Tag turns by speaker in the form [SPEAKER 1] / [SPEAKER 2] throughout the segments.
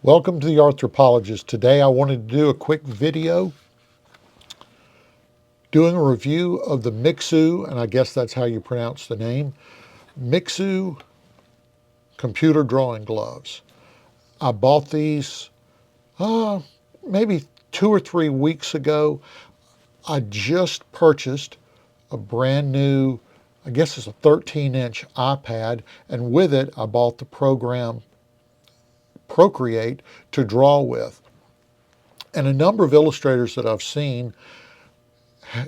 [SPEAKER 1] Welcome to the Arthropologist. Today I wanted to do a quick video doing a review of the Mixoo, and I guess that's how you pronounce the name, Mixoo computer drawing gloves. I bought these maybe 2 or 3 weeks ago. I just purchased a brand new, I guess it's a 13-inch iPad, and with it I bought the program Procreate to draw with. And a number of illustrators that I've seen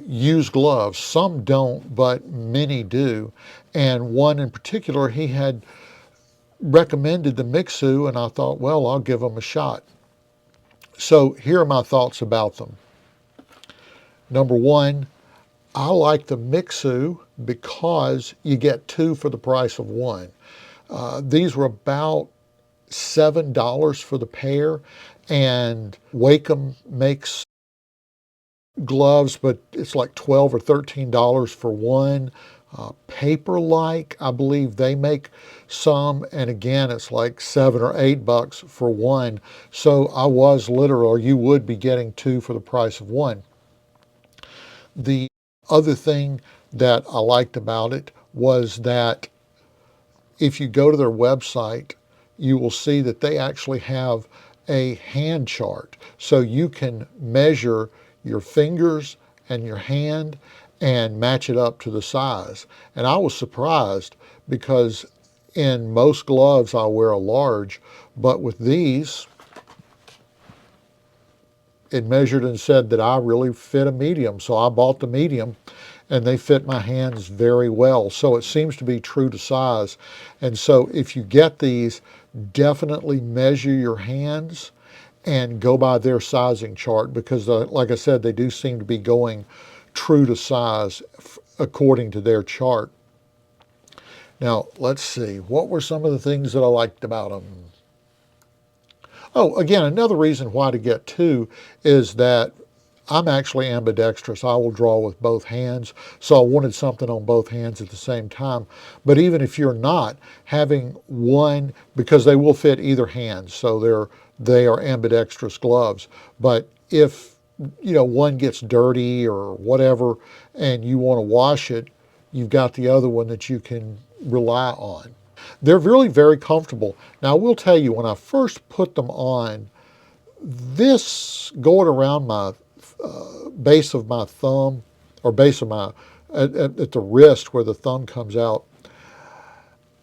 [SPEAKER 1] use gloves. Some don't, but many do. And one in particular, he had recommended the Mixoo, and I thought, well, I'll give them a shot. So here are my thoughts about them. Number one, I like the Mixoo because you get two for the price of one. These were about $7 for the pair, and Wacom makes gloves, but it's like $12 or $13 for one. Paper-like, I believe they make some, and again, it's like $7 or $8 for one. So I was literal, you would be getting two for the price of one. The other thing that I liked about it was that if you go to their website, you will see that they actually have a hand chart. So you can measure your fingers and your hand and match it up to the size. And I was surprised because in most gloves I wear a large, but with these, it measured and said that I really fit a medium. So I bought the medium and they fit my hands very well. So it seems to be true to size. And so if you get these, definitely measure your hands and go by their sizing chart because, like I said, they do seem to be going true to size according to their chart. Now, let's see. What were some of the things that I liked about them? Oh, again, another reason why to get two is that I'm actually ambidextrous. I will draw with both hands, so I wanted something on both hands at the same time. But even if you're not, having one, because they will fit either hand, so they are ambidextrous gloves. But if one gets dirty or whatever, and you want to wash it, you've got the other one that you can rely on. They're really very comfortable. Now, I will tell you, when I first put them on, this going around my base of my thumb, or base of my, at the wrist where the thumb comes out,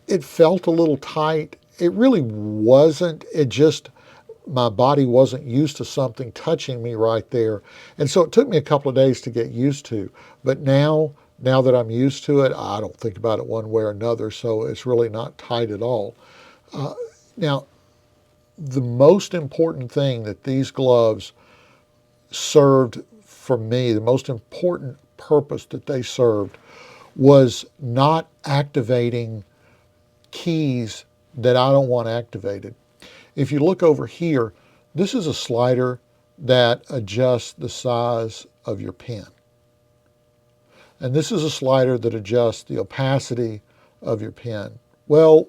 [SPEAKER 1] it felt a little tight. It really wasn't. It just, my body wasn't used to something touching me right there. And so it took me a couple of days to get used to. But now that I'm used to it, I don't think about it one way or another. So it's really not tight at all. Now, the most important thing that these gloves served for me, the most important purpose that they served was not activating keys that I don't want activated. If you look over here, this is a slider that adjusts the size of your pen. And this is a slider that adjusts the opacity of your pen. Well,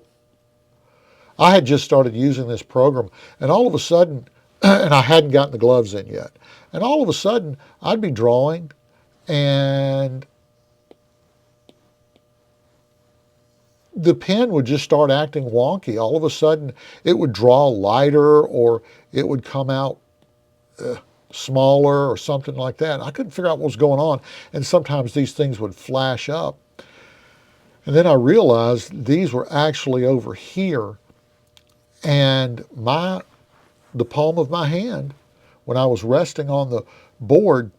[SPEAKER 1] I had just started using this program, and all of a sudden, and I hadn't gotten the gloves in yet, and all of a sudden, I'd be drawing, and the pen would just start acting wonky. All of a sudden, it would draw lighter, or it would come out smaller, or something like that. I couldn't figure out what was going on, and sometimes these things would flash up. And then I realized these were actually over here, and the palm of my hand, when I was resting on the board,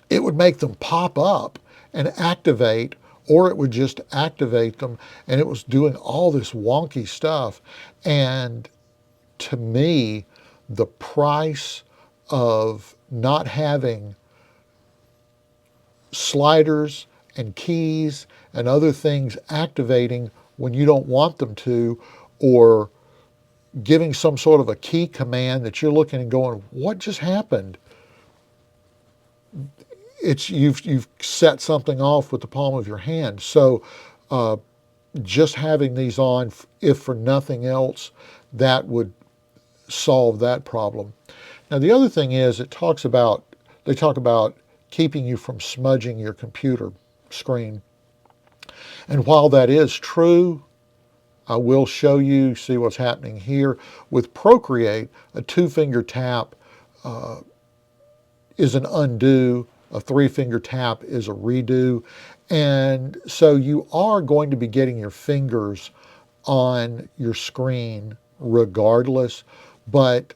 [SPEAKER 1] it would make them pop up and activate, or it would just activate them, and it was doing all this wonky stuff. And to me, the price of not having sliders and keys and other things activating when you don't want them to, or giving some sort of a key command that you're looking and going, what just happened? It's you've set something off with the palm of your hand. So just having these on, if for nothing else, that would solve that problem. Now the other thing is they talk about keeping you from smudging your computer screen. And while that is true, I will show you, see what's happening here. With Procreate, a 2-finger tap is an undo, a 3-finger tap is a redo. And so you are going to be getting your fingers on your screen regardless, but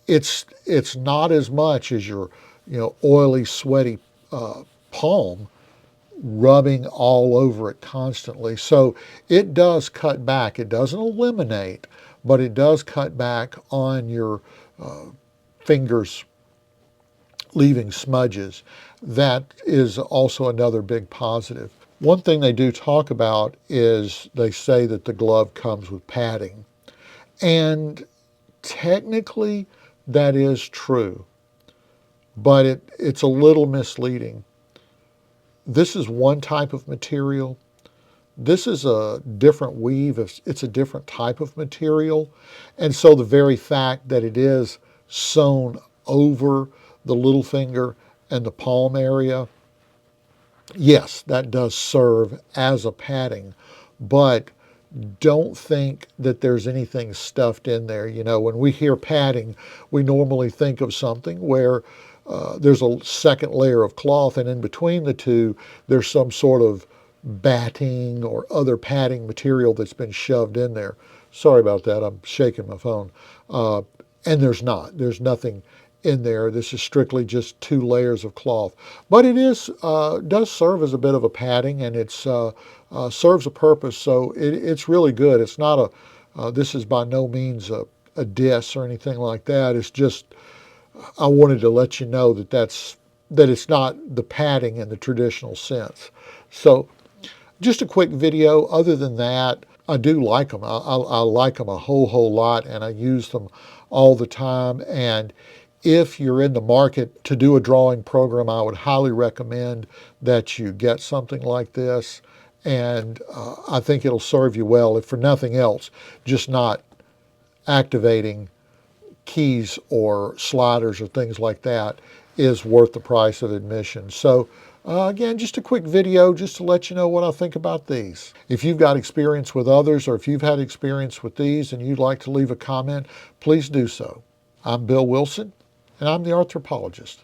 [SPEAKER 1] it's not as much as your oily, sweaty palm rubbing all over it constantly. So it does cut back. It doesn't eliminate, but it does cut back on your fingers leaving smudges. That is also another big positive. One thing they do talk about is they say that the glove comes with padding. And technically that is true, but it's a little misleading. This is one type of material. This is a different weave. It's a different type of material. And so the very fact that it is sewn over the little finger and the palm area, yes, that does serve as a padding, but don't think that there's anything stuffed in there. When we hear padding, we normally think of something where there's a second layer of cloth, and in between the two, there's some sort of batting or other padding material that's been shoved in there. Sorry about that, I'm shaking my phone. And there's nothing in there. This is strictly just 2 layers of cloth. But it does serve as a bit of a padding, and it serves a purpose, so it's really good. It's not this is by no means a diss or anything like that. It's just, I wanted to let you know that it's not the padding in the traditional sense. So just a quick video. Other than that, I do like them. I like them a whole lot, and I use them all the time. And if you're in the market to do a drawing program, I would highly recommend that you get something like this. And I think it'll serve you well, if for nothing else, just not activating keys or sliders or things like that is worth the price of admission. So again, just a quick video just to let you know what I think about these. If you've got experience with others, or if you've had experience with these and you'd like to leave a comment, please do so. I'm Bill Wilson, and I'm the Arthropologist.